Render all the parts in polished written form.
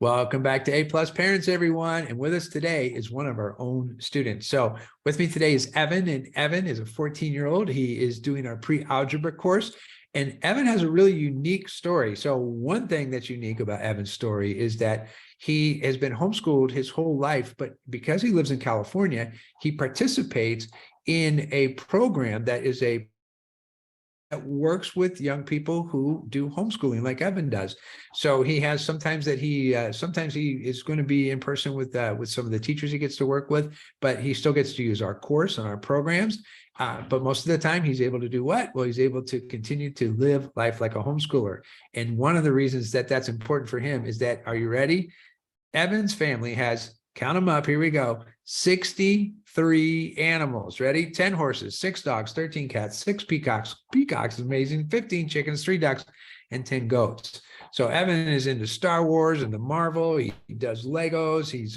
Welcome back to A Plus Parents, everyone. And with us today is one of our own students. So with me today is Evan, and Evan is a 14-year-old. He is doing our pre-algebra course. And Evan has a really unique story. So one thing that's unique about Evan's story is that he has been homeschooled his whole life, but because he lives in California, he participates in a program that works with young people who do homeschooling like Evan does. So he has sometimes he is going to be in person with some of the teachers he gets to work with, but he still gets to use our course and our programs. But most of the time he's able to do what? Well, he's able to continue to live life like a homeschooler. And one of the reasons that that's important for him is that, are you ready? Evan's family has, count them up, here we go, 63 animals. Ready? 10 horses, 6 dogs, 13 cats, 6 peacocks. Peacocks is amazing. 15 chickens, 3 ducks, and 10 goats. So Evan is into Star Wars and the Marvel. He does Legos. He's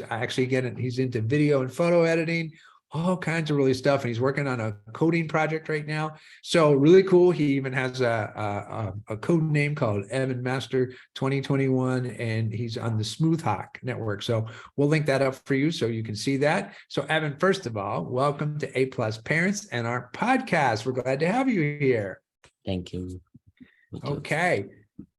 into video and photo editing, all kinds of really stuff. And he's working on a coding project right now. So really cool. He even has a code name called Evanmaster2021, and he's on the SmoothHawk network. So we'll link that up for you so you can see that. So Evan, first of all, welcome to A Plus Parents and our podcast. We're glad to have you here. Thank you. Okay.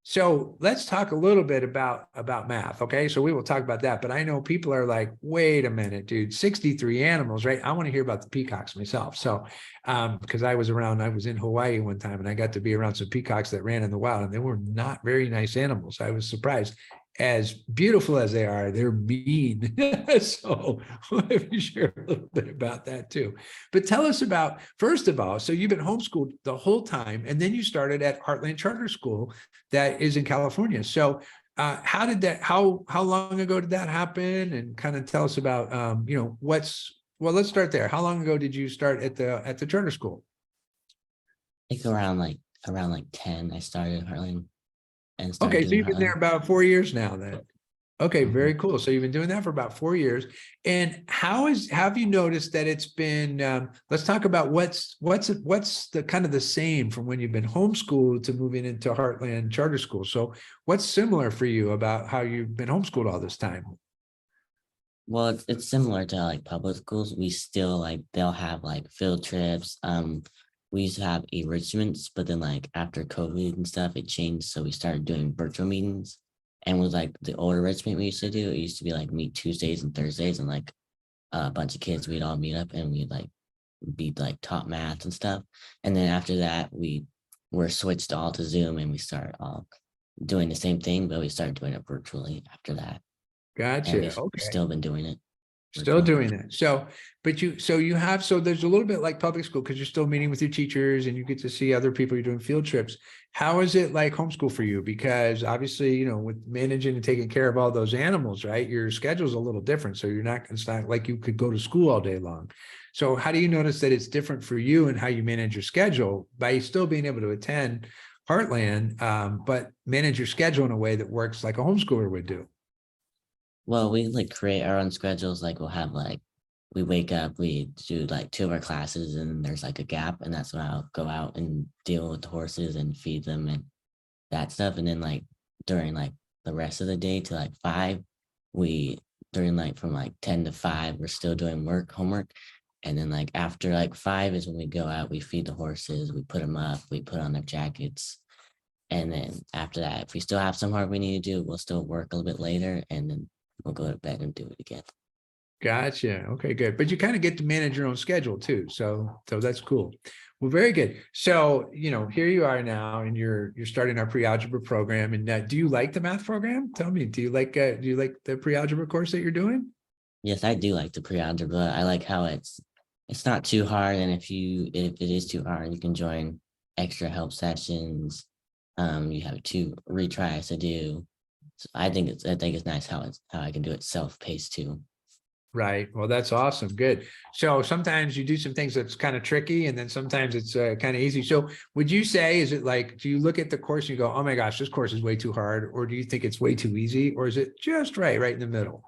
So let's talk a little bit about math. Okay. So we will talk about that, but I know people are like, wait a minute, dude, 63 animals, right? I want to hear about the peacocks myself. So, because I was in Hawaii one time and I got to be around some peacocks that ran in the wild, and they were not very nice animals. I was surprised. As beautiful as they are, they're mean. So if you share a little bit about that too. But tell us about, first of all, so you've been homeschooled the whole time, and then you started at Heartland Charter School that is in California. So how long ago did that happen? And kind of tell us about, let's start there. How long ago did you start at the charter school? I think around 10, I started Heartland. And Okay, so you've been there about 4 years now then. Okay, very cool. So you've been doing that for about 4 years. And have you noticed that it's been, let's talk about what's the kind of the same from when you've been homeschooled to moving into Heartland Charter School. So what's similar for you about how you've been homeschooled all this time? Well, it's similar to like public schools. We still they'll have like field trips. We used to have enrichments, but then like after COVID and stuff, it changed. So we started doing virtual meetings. And with like the older enrichment we used to do, it used to be like meet Tuesdays and Thursdays, and like a bunch of kids, we'd all meet up and we'd like be like taught math and stuff. And then after that, we were switched all to Zoom, and we started all doing the same thing, but we started doing it virtually after that. Gotcha. And we've still been doing it. Still doing it. So there's a little bit like public school because you're still meeting with your teachers and you get to see other people. You're doing field trips. How is it like homeschool for you? Because obviously, with managing and taking care of all those animals, right? Your schedule's a little different. So it's not like you could go to school all day long. So how do you notice that it's different for you and how you manage your schedule by still being able to attend Heartland, but manage your schedule in a way that works like a homeschooler would do? Well, we like create our own schedules. Like we'll have we wake up, we do like 2 of our classes, and there's like a gap, and that's when I'll go out and deal with the horses and feed them and that stuff. And then like during like the rest of the day to like 5, from like 10 to 5, we're still doing homework. And then like after like 5 is when we go out, we feed the horses, we put them up, we put on their jackets. And then after that, if we still have some work we need to do, we'll still work a little bit later, and then we'll go to bed and do it again. Gotcha. Okay, good. But you kind of get to manage your own schedule too. So that's cool. Well, very good. So, here you are now, and you're starting our pre-algebra program. And do you like the math program? Tell me, do you like the pre-algebra course that you're doing? Yes, I do like the pre-algebra. I like how it's not too hard. And if it is too hard, you can join extra help sessions. You have 2 retries to do. So I think it's nice how I can do it self-paced too. Right. Well, that's awesome. Good. So sometimes you do some things that's kind of tricky, and then sometimes it's kind of easy. So would you say, is it like, do you look at the course and you go, oh my gosh, this course is way too hard? Or do you think it's way too easy? Or is it just right in the middle?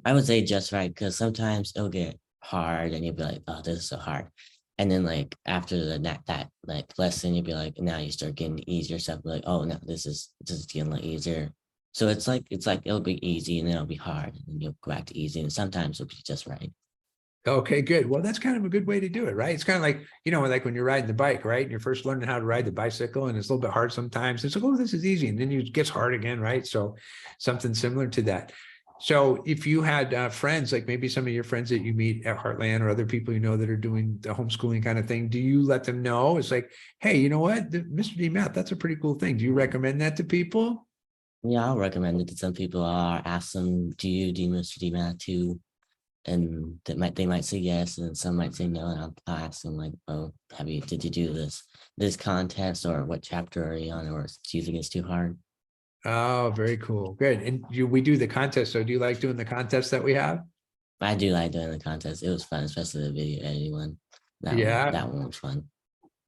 I would say just right, because sometimes it'll get hard and you'll be like, oh, this is so hard. And then like after that like lesson, you'll be like, now you start getting easier stuff. Like, oh no, this is getting a little easier. So it's like it'll be easy and then it'll be hard and then you'll go back to easy and sometimes it'll be just right. Okay, good. Well, that's kind of a good way to do it, right? It's kind of like, like when you're riding the bike, right? And you're first learning how to ride the bicycle and it's a little bit hard sometimes. It's like, oh, this is easy. And then it gets hard again, right? So something similar to that. So if you had friends, like maybe some of your friends that you meet at Heartland or other people that are doing the homeschooling kind of thing, do you let them know? It's like, hey, you know what, Mr. D Math, that's a pretty cool thing. Do you recommend that to people? Yeah, I'll recommend it to some people. I'll ask them, do you do Mr. D math too? And they might say yes, and then some might say no. And I'll ask them like, oh, did you do this contest or what chapter are you on, or do you think it's too hard? Oh, very cool. Good. And we do the contest. So do you like doing the contests that we have? I do like doing the contest. It was fun, especially the video editing one. Yeah. That one was fun.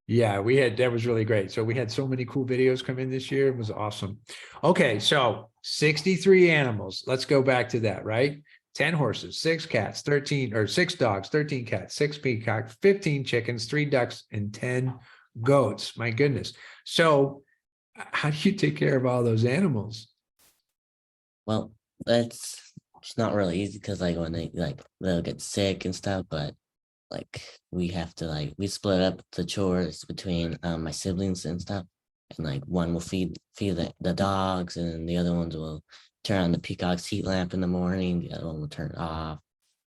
Yeah, that was really great. So we had so many cool videos come in this year. It was awesome. Okay, so 63 animals. Let's go back to that, right? 10 horses, 6 cats, 13 or 6 dogs, 13 cats, 6 peacocks, 15 chickens, 3 ducks, and 10 goats. My goodness. So how do you take care of all those animals? Well, that's it's not really easy because like when they'll get sick and stuff, but like we have to we split up the chores between my siblings and stuff, and like one will feed the dogs and the other ones will turn on the peacock's heat lamp in the morning, the other one will turn it off,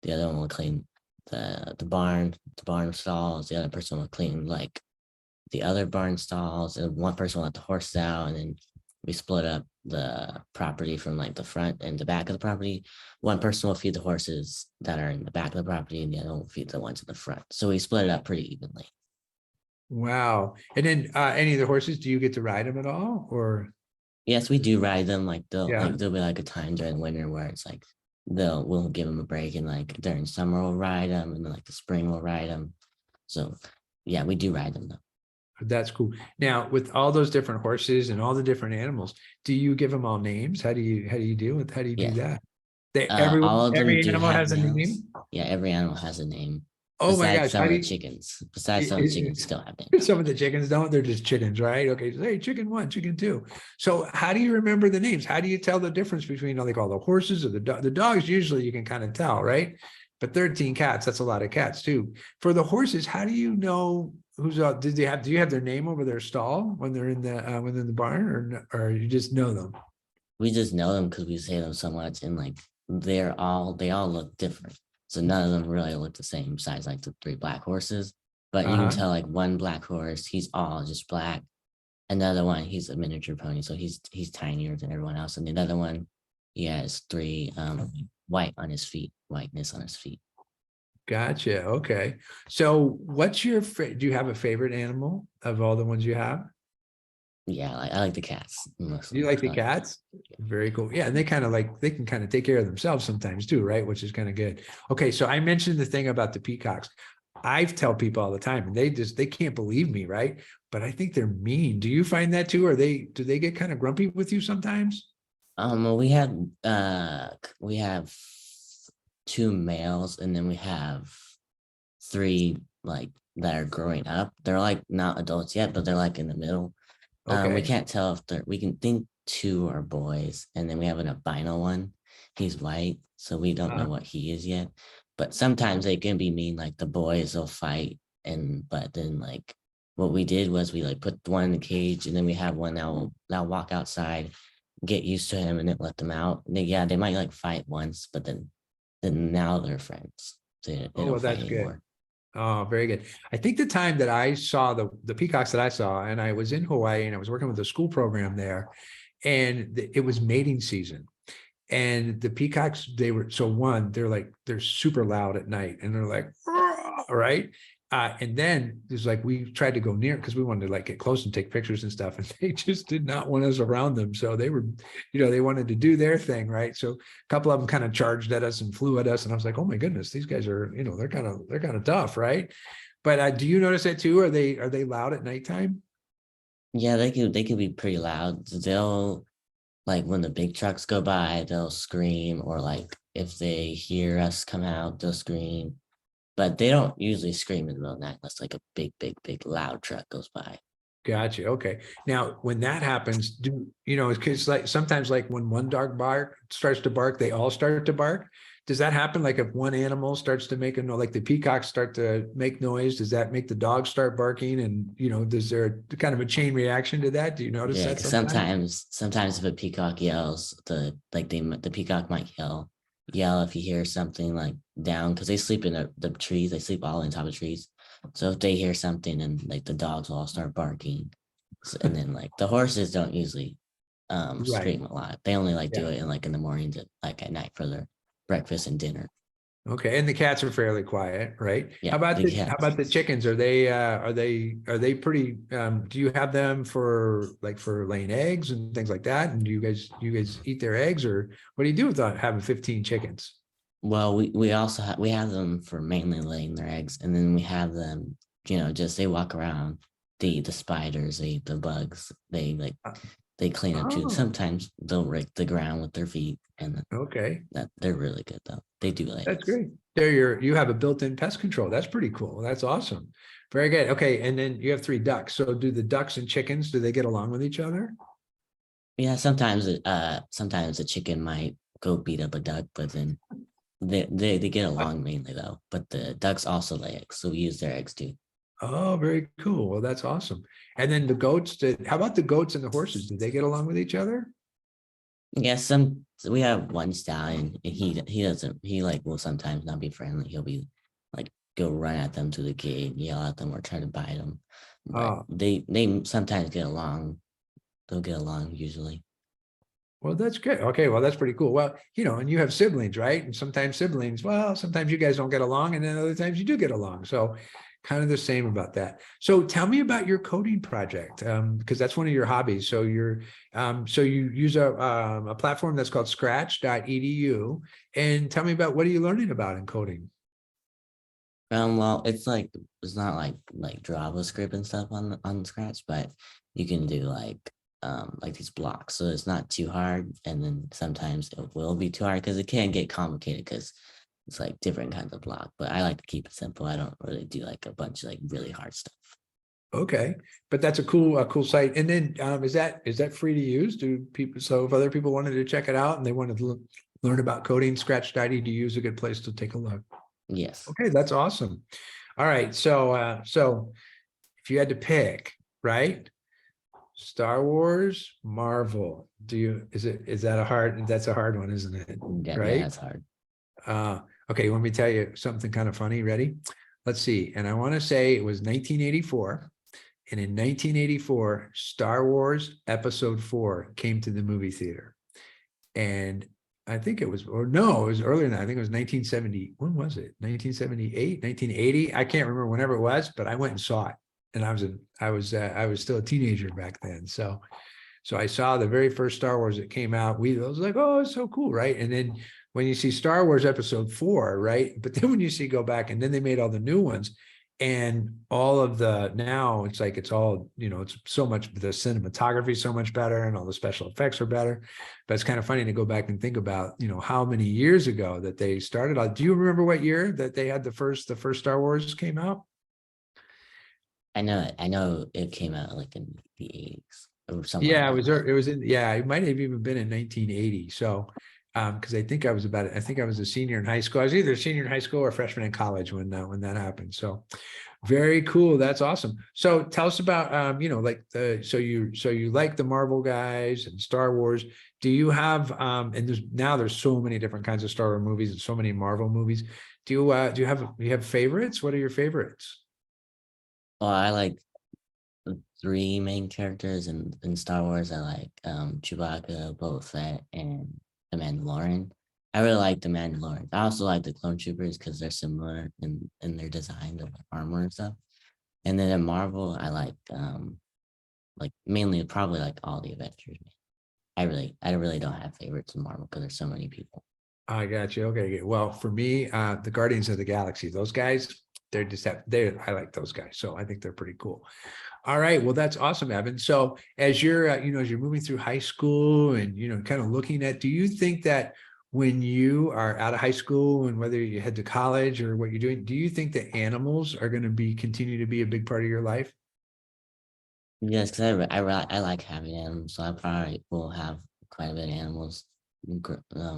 the other one will clean the barn stalls, the other person will clean like the other barn stalls, and one person will let the horses out, and then we split up the property from like the front and the back of the property. One person will feed the horses that are in the back of the property, and the other one will feed the ones in the front. So we split it up pretty evenly. Wow. And then any of the horses, do you get to ride them at all? Or Yes, we do ride them. Like yeah. there'll be like a time during winter where it's like we'll give them a break, and like during summer we'll ride them, and then like the spring we'll ride them. So yeah, we do ride them though. That's cool. Now, with all those different horses and all the different animals, do you give them all names? How do you do Yeah. that? All of them Every do animal have has a names. name? Yeah, every animal has a name. Oh my Besides gosh, some how of do the you chickens. Besides some of the chickens still have names. some of the chickens don't, they're just chickens, right? Okay, so, hey, chicken one, chicken two. So how do you remember the names? How do you tell the difference between like all the horses or the dogs? Usually you can kind of tell, right? But 13 cats, that's a lot of cats too. For the horses, how do you know who's do you have their name over their stall when they're in the barn, or you just know them? We just know them because we say them so much, and like they all look different. So none of them really look the same besides like the three black horses. But you can Uh-huh. tell like one black horse, he's all just black. Another one, he's a miniature pony, so he's tinier than everyone else. And the other one, he has three whiteness on his feet. Gotcha. Okay. So do you have a favorite animal of all the ones you have? Yeah, I like the cats You mostly. like the I like the cats? Very cool. Yeah, and they can kind of take care of themselves sometimes too, right? Which is kind of good. Okay, so I mentioned the thing about the peacocks. I tell people all the time, and they can't believe me, right? But I think they're mean. Do you find that too? Do they get kind of grumpy with you sometimes? Well, we have two males, and then we have three like that are growing up. They're like not adults yet, but they're like in the middle. We Okay. can't tell if we can think two are boys, and then we have an albino one. He's white, so we don't know Uh, what he is yet. But sometimes they can be mean, like the boys will fight, but then like what we did was we like put one in the cage, and then we have one that will walk outside, get used to him, and then let them out. Yeah, they might like fight once, but then now they're friends. They oh, don't well, fight that's good. anymore. Oh, very good. I think the time that I saw the peacocks that I saw, and I was in Hawaii and I was working with a school program there, and it was mating season. And the peacocks, they're super loud at night, and they're like, "Rah," right? And then there's like we tried to go near because we wanted to like get close and take pictures and stuff, and they just did not want us around them. So they were, they wanted to do their thing, right? So a couple of them kind of charged at us and flew at us, and I was like, oh my goodness, these guys are, they're kind of tough, right? But do you notice that too? Are they loud at nighttime? Yeah, they can be pretty loud. They'll like when the big trucks go by, they'll scream, or like if they hear us come out, they'll scream. But they don't usually scream in the middle of the night unless like a big, big, big loud truck goes by. Gotcha. Okay. Now, when that happens, because like sometimes like when one dog starts to bark, they all start to bark. Does that happen? Like if one animal starts to make a noise, like the peacocks start to make noise, does that make the dogs start barking? And, does there kind of a chain reaction to that? Do you notice Yeah, that because sometimes? sometimes if a peacock yells, the peacock might yell if you hear something like down, because they sleep in the trees, they sleep all on top of trees. So if they hear something, and like the dogs will all start barking. And then like the horses don't usually Right. scream a lot. They only like do Yeah. it in like in the mornings, like at night for their breakfast and dinner. Okay. And the cats are fairly quiet, right? Yeah, How about the how cats. about the chickens? Are they pretty, do you have them for laying eggs and things like that? And do you guys eat their eggs, or what do you do with having 15 chickens? Well, we also we have them for mainly laying their eggs, and then we have them, just they walk around, they eat the spiders, they eat the bugs, Uh, they clean up too. Oh, Sometimes they'll rake the ground with their feet, and okay. that they're really good though. They do lay That's eggs. great. You have a built-in pest control. That's pretty cool. That's awesome. Very good. Okay. And then you have 3 ducks. So do the ducks and chickens, do they get along with each other? Yeah, sometimes a chicken might go beat up a duck, but then they get along mainly though. But the ducks also lay eggs, so we use their eggs too. Oh, very cool. Well, that's awesome. And then the goats, how about the goats and the horses? Do they get along with each other? Yeah, we have one stallion, and he doesn't he like will sometimes not be friendly. He'll be like go run at them to the gate, yell at them, or try to bite them. But Oh, they sometimes get along. They'll get along usually. well, that's good. Okay, well, that's pretty cool. Well, and you have siblings, right? And sometimes you guys don't get along, and then other times you do get along. So kind of the same about that. So tell me about your coding project, because that's one of your hobbies. So you use a platform that's called scratch.edu, and tell me about what are you learning about in coding? Well, it's not like JavaScript and stuff on Scratch, but you can do like these blocks, so it's not too hard. And then sometimes it will be too hard because it can get complicated because it's like different kinds of block. But I like to keep it simple. I don't really do like a bunch of like really hard stuff. Okay, but that's a cool site. And then is that free to use? Do people so if other people wanted to check it out and they wanted to learn about coding, scratch.edu is a good place to take a look. Yes. Okay, that's awesome. All right, so if you had to pick, right? Star Wars, Marvel. That's a hard one, isn't it? Yeah, Right? it's hard. Uh, okay, let me tell you something kind of funny. Ready? Let's see. And I want to say it was 1984. And in 1984, Star Wars Episode 4 came to the movie theater. And I think it was, or no, it was earlier than that. I think it was 1970. When was it? 1978, 1980. I can't remember whenever it was, but I went and saw it. And I was still a teenager back then. So I saw the very first Star Wars that came out. I was like, oh, it's so cool, right? And then when you see Star Wars Episode 4, right? But then when you see go back, and then they made all the new ones, and all of now it's like it's all, it's so much, the cinematography is so much better, and all the special effects are better. But it's kind of funny to go back and think about, how many years ago that they started. Do you remember what year that they had the first Star Wars came out? I know it. I know it came out like in the 80s or somewhere Yeah, around that. it might have even been in 1980. So, because I think I was a senior in high school. I was either a senior in high school or a freshman in college when that happened. So, very cool. That's awesome. So, tell us about, so you like the Marvel guys and Star Wars. Do you have, and there's so many different kinds of Star Wars movies and so many Marvel movies. Do you have favorites? What are your favorites? Well, I like the three main characters in Star Wars. I like Chewbacca, Boba Fett, and the Mandalorian. I really like the Mandalorian. I also like the Clone Troopers because they're similar in their design of armor and stuff. And then in Marvel, I like mainly probably like all the Avengers. I really don't have favorites in Marvel because there's so many people. I got you. Okay, good. Well, for me, the Guardians of the Galaxy, those guys, I like those guys. So I think they're pretty cool. All right. Well, that's awesome, Evan. So as you're moving through high school and, kind of looking at, do you think that when you are out of high school and whether you head to college or what you're doing, do you think that animals are going to continue to be a big part of your life? Yes, because I like having animals, so I probably will have quite a bit of animals.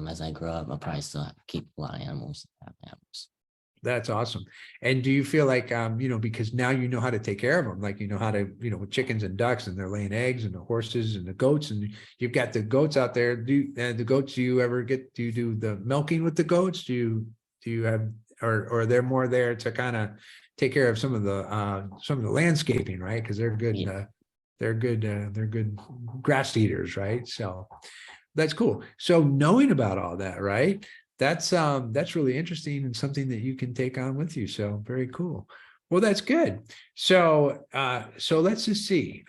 As I grow up, I'll probably still keep a lot of animals. Have animals. That's awesome. And do you feel like, because now you know how to take care of them, like you know how to, with chickens and ducks, and they're laying eggs, and the horses and the goats, and you've got the goats out there. The goats, do you ever do you do the milking with the goats? Do you have, or they're more there to kind of take care of some of the landscaping, right? Because Yeah. they're good grass eaters, right? So that's cool. So knowing about all that, right? That's really interesting and something that you can take on with you. So very cool. Well, that's good. So let's just see.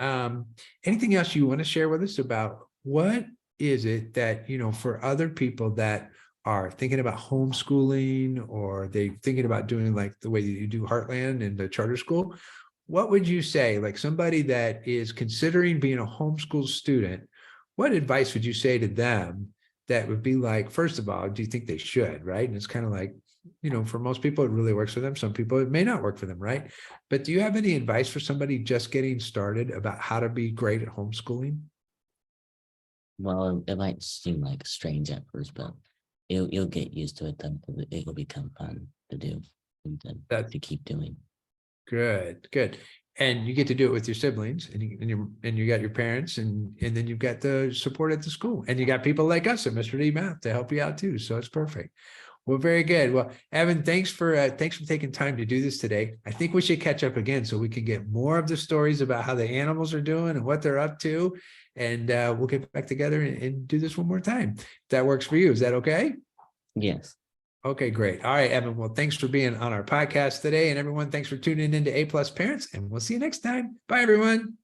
Anything else you want to share with us about what is it that, for other people that are thinking about homeschooling, or they thinking about doing like the way that you do Heartland and the charter school, what would you say, like somebody that is considering being a homeschool student, what advice would you say to them that would be like, first of all, do you think they should, right? And it's kind of like, for most people, it really works for them. Some people, it may not work for them, right? But do you have any advice for somebody just getting started about how to be great at homeschooling? Well, it might seem like strange at first, but you'll get used to it. Then it'll become fun to do and That's to keep doing. good, good. And you get to do it with your siblings, and you got your parents, and then you've got the support at the school, and you got people like us at Mr. D Math to help you out too. So it's perfect. Well, very good. Well, Evan, thanks for taking time to do this today. I think we should catch up again so we can get more of the stories about how the animals are doing and what they're up to, and we'll get back together and do this one more time. If that works for you, is that okay? Yes. Okay, great. All right, Evan. Well, thanks for being on our podcast today, and everyone, thanks for tuning in to A Plus Parents, and we'll see you next time. Bye, everyone.